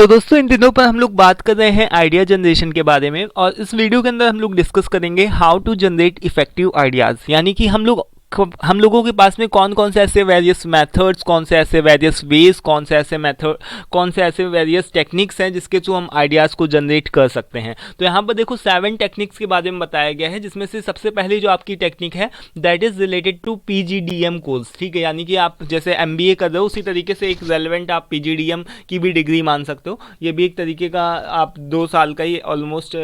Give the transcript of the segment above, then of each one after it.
तो दोस्तों इन दिनों पर हम लोग बात कर रहे हैं आइडिया जनरेशन के बारे में, और इस वीडियो के अंदर हम लोग डिस्कस करेंगे how to generate effective ideas. यानी कि हम लोगों के पास में कौन कौन से ऐसे वेरियस मेथड्स, कौन से ऐसे वेरियस वेज, कौन से ऐसे वेरियस टेक्निक्स हैं जिसके थ्रू हम आइडियाज़ को जनरेट कर सकते हैं। तो यहाँ पर देखो 7 टेक्निक्स के बारे में बताया गया है, जिसमें से सबसे पहले जो आपकी टेक्निक है that is related to PGDM course. ठीक है, यानी कि आप जैसे MBA कर रहे हो उसी तरीके से एक रेलेवेंट आप PGDM की भी डिग्री मान सकते हो। ये भी एक तरीके का आप 2 साल का ही ऑलमोस्ट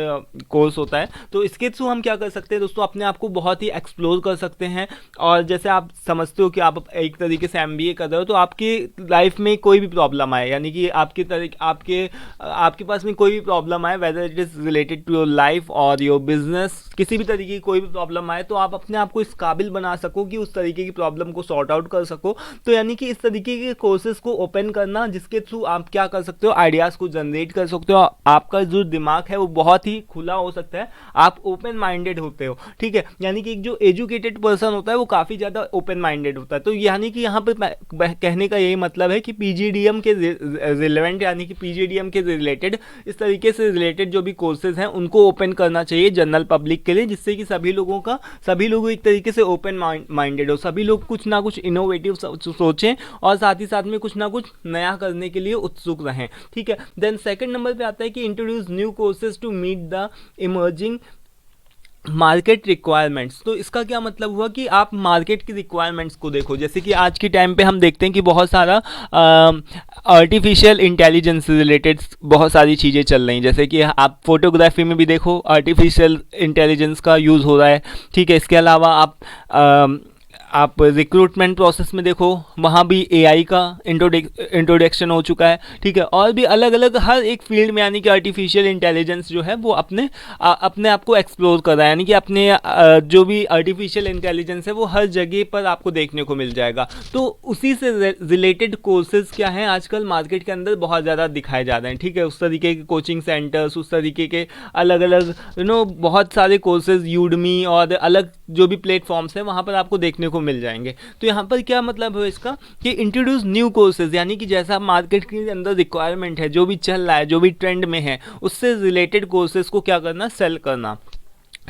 कोर्स होता है। तो इसके थ्रू हम क्या कर सकते हैं दोस्तों, अपने आप को बहुत ही एक्सप्लोर कर सकते हैं। और जैसे आप समझते हो कि आप एक तरीके से MBA कर रहे हो, तो आपकी लाइफ में कोई भी प्रॉब्लम आए, यानी कि आपके पास में कोई भी प्रॉब्लम आए, whether it is related to your life और योर बिजनेस, किसी भी तरीके की कोई भी प्रॉब्लम आए, तो आप अपने आप को इस काबिल बना सको कि उस तरीके की प्रॉब्लम को सॉर्ट आउट कर सको। तो यानी कि इस तरीके के कोर्सेज को ओपन करना, जिसके थ्रू आप क्या कर सकते हो, आइडियाज़ को जनरेट कर सकते हो। आपका जो दिमाग है वो बहुत ही खुला हो सकता है, आप ओपन माइंडेड होते हो। ठीक है, यानी कि एक जो एजुकेटेड पर्सन होता है वो काफ़ी ज़्यादा ओपन माइंडेड होता है। तो यानी कि यहाँ पे कहने का यही मतलब है कि PGDM के रिलेवेंट, यानी कि PGDM के रिलेटेड, इस तरीके से रिलेटेड जो भी कोर्सेज हैं उनको ओपन करना चाहिए जनरल पब्लिक के लिए, जिससे कि सभी लोग एक तरीके से ओपन माइंडेड हो, सभी लोग कुछ ना कुछ इनोवेटिव सोचें और साथ ही साथ में कुछ ना कुछ नया करने के लिए उत्सुक रहें। ठीक है, देन सेकंड नंबर पे आता है कि introduce new courses to meet the emerging market requirements. तो इसका क्या मतलब हुआ कि आप मार्केट की रिक्वायरमेंट्स को देखो। जैसे कि आज के टाइम पे हम देखते हैं कि बहुत सारा आर्टिफिशियल इंटेलिजेंस से रिलेटेड बहुत सारी चीज़ें चल रही हैं। जैसे कि आप फोटोग्राफी में भी देखो आर्टिफिशियल इंटेलिजेंस का यूज़ हो रहा है। ठीक है, इसके अलावा आप रिक्रूटमेंट प्रोसेस में देखो, वहाँ भी AI का इंट्रोडक्शन हो चुका है। ठीक है, और भी अलग अलग हर एक फील्ड में, यानी कि आर्टिफिशियल इंटेलिजेंस जो है वो अपने आप को एक्सप्लोर कर रहा है। यानी कि अपने जो भी आर्टिफिशियल इंटेलिजेंस है वो हर जगह पर आपको देखने को मिल जाएगा। तो उसी से रिलेटेड कोर्सेज क्या हैं आजकल मार्केट के अंदर बहुत ज़्यादा दिखाए जा रहे हैं। ठीक है, उस तरीके के कोचिंग सेंटर्स, उस तरीके के अलग अलग बहुत सारे कोर्सेज यूडमी और अलग जो भी प्लेटफॉर्म्स हैं वहाँ पर आपको देखने को मिल जाएंगे। तो यहाँ पर क्या मतलब है इसका कि इंट्रोड्यूस न्यू कोर्सेज, यानी कि जैसा मार्केट के अंदर रिक्वायरमेंट है, जो भी चल रहा है, जो भी ट्रेंड में है, उससे रिलेटेड कोर्सेज को क्या करना, सेल करना।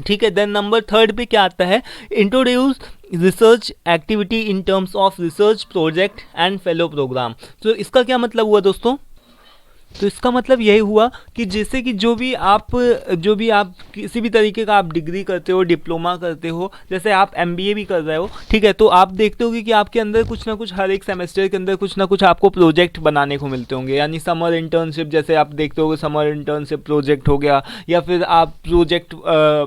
ठीक है, देन नंबर 3 पे क्या आता है, introduce research activity in terms of research project and fellow programme. तो इसका क्या मतलब हुआ दोस्तों, तो इसका मतलब यही हुआ कि जैसे कि जो भी आप किसी भी तरीके का आप डिग्री करते हो, डिप्लोमा करते हो, जैसे आप MBA भी कर रहे हो, ठीक है, तो आप देखते होगे कि आपके अंदर कुछ ना कुछ हर एक सेमेस्टर के अंदर कुछ ना कुछ आपको प्रोजेक्ट बनाने को मिलते होंगे। यानी समर इंटर्नशिप, जैसे आप देखते होगे समर इंटर्नशिप प्रोजेक्ट हो गया, या फिर आप project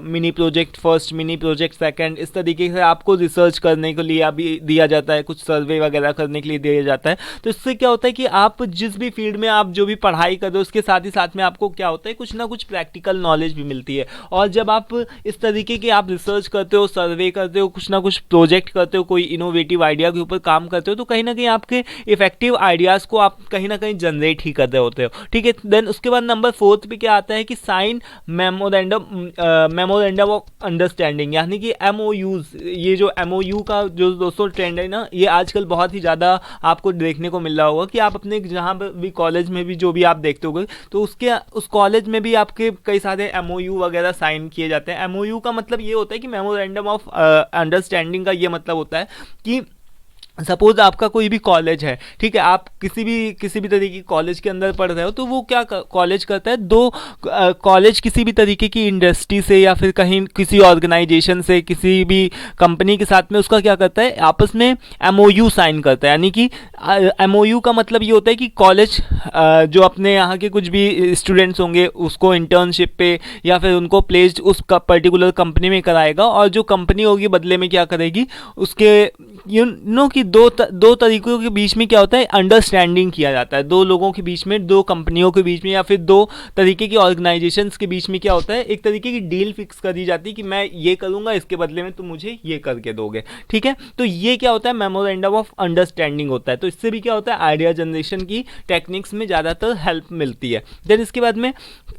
mini project first, mini project second, इस तरीके से आपको रिसर्च करने के लिए अभी दिया जाता है, कुछ सर्वे वगैरह करने के लिए दिया जाता है। तो इससे क्या होता है कि आप जिस भी फील्ड में आप जो भी पढ़ाई कर दो, उसके साथ ही साथ में आपको क्या होता है, कुछ ना कुछ प्रैक्टिकल नॉलेज भी मिलती है। और जब आप इस तरीके के आप रिसर्च करते हो, सर्वे करते हो, कुछ ना कुछ प्रोजेक्ट करते हो, कोई इनोवेटिव आइडिया के ऊपर काम करते हो, तो कहीं ना कहीं आपके इफेक्टिव आइडियाज़ को आप कहीं ना कहीं जनरेट ही कर रहे होते हो। ठीक है, देन उसके बाद नंबर 4 पे क्या आता है कि साइन मेमोरेंडम ऑफ अंडरस्टैंडिंग, यानी कि MOUs। ये जो MOU का जो दोस्तों ट्रेंड है ना, ये आजकल बहुत ही ज़्यादा आपको देखने को मिल रहा होगा कि आप अपने जहाँ भी कॉलेज में भी जो भी आप देखते होगे, तो उस कॉलेज में भी आपके कई सारे MOU वगैरह साइन किए जाते हैं। MOU का मतलब ये होता है कि मेमोरेंडम ऑफ अंडरस्टैंडिंग का ये मतलब होता है कि सपोज आपका कोई भी कॉलेज है, ठीक है, आप किसी भी तरीके की कॉलेज के अंदर पढ़ रहे हो, तो वो क्या कॉलेज करता है, कॉलेज किसी भी तरीके की इंडस्ट्री से या फिर कहीं किसी ऑर्गेनाइजेशन से, किसी भी कंपनी के साथ में उसका क्या करता है, आपस में MOU साइन करता है। यानी कि MOU का मतलब ये होता है कि कॉलेज जो अपने यहाँ के कुछ भी स्टूडेंट्स होंगे उसको इंटर्नशिप पे या फिर उनको प्लेस्ड उस पर्टिकुलर कंपनी में कराएगा, और जो कंपनी होगी बदले में क्या करेगी, उसके कि दो तरीकों के बीच में क्या होता है, अंडरस्टैंडिंग किया जाता है। दो लोगों के बीच में, दो कंपनियों के बीच में, या फिर दो तरीके की ऑर्गेनाइजेशंस के बीच में क्या होता है, एक तरीके की डील फिक्स कर दी जाती है कि मैं ये करूँगा, इसके बदले में तुम मुझे ये करके दोगे। ठीक है, तो ये क्या होता है, मेमोरेंडम ऑफ अंडरस्टैंडिंग होता है। तो इससे भी क्या होता है, आइडिया जनरेशन की टेक्निक्स में ज़्यादातर हेल्प मिलती है। देन इसके बाद में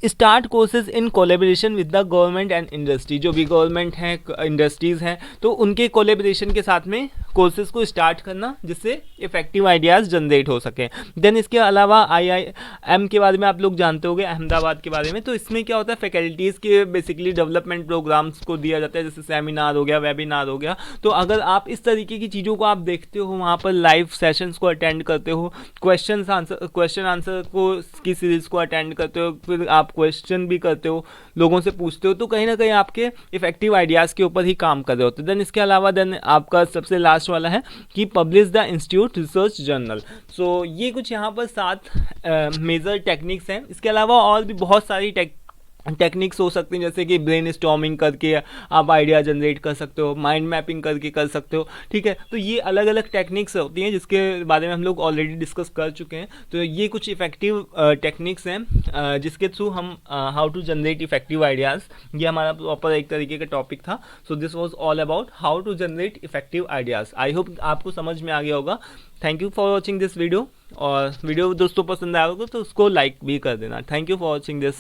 start courses in collaboration with the government and industry. जो भी गवर्नमेंट हैं, इंडस्ट्रीज़ हैं, तो उनके कोलेबोरेशन के साथ में कोर्सेज को स्टार्ट स्टार्ट करना जिससे इफेक्टिव आइडियाज़ जनरेट हो सके। देन इसके अलावा IIM के बारे में आप लोग जानते होंगे, अहमदाबाद के बारे में। तो इसमें क्या होता है, फैकल्टीज़ के बेसिकली डेवलपमेंट प्रोग्राम्स को दिया जाता है, जैसे सेमिनार हो गया, वेबिनार हो गया। तो अगर आप इस तरीके की चीज़ों को आप देखते हो, वहाँ पर लाइव सेशंस को अटेंड करते हो, क्वेश्चन आंसर को की सीरीज़ को अटेंड करते हो, फिर आप क्वेश्चन भी करते हो, लोगों से पूछते हो, तो कहीं ना कहीं आपके इफेक्टिव आइडियाज़ के ऊपर ही काम कर रहे होते हैं। देन इसके अलावा देन आपका सबसे लास्ट वाला है कि publish the institute research journal. So ये कुछ यहाँ पर 7 मेजर टेक्निक्स हैं। इसके अलावा और भी बहुत सारी टेक्निक्स हो सकती हैं, जैसे कि ब्रेन स्टॉर्मिंग करके आप आइडिया जनरेट कर सकते हो, माइंड मैपिंग करके कर सकते हो, ठीक है। तो ये अलग अलग टेक्निक्स होती हैं जिसके बारे में हम लोग ऑलरेडी डिस्कस कर चुके हैं। तो ये कुछ इफेक्टिव टेक्निक्स हैं जिसके थ्रू हम how to generate effective ideas, ये हमारा प्रॉपर एक तरीके का टॉपिक था। So this was all about how to generate effective ideas. I hope आपको समझ में आ गया होगा। Thank you for watching this video, और वीडियो दोस्तों पसंद आया होगा तो उसको लाइक भी कर देना। Thank you for watching this.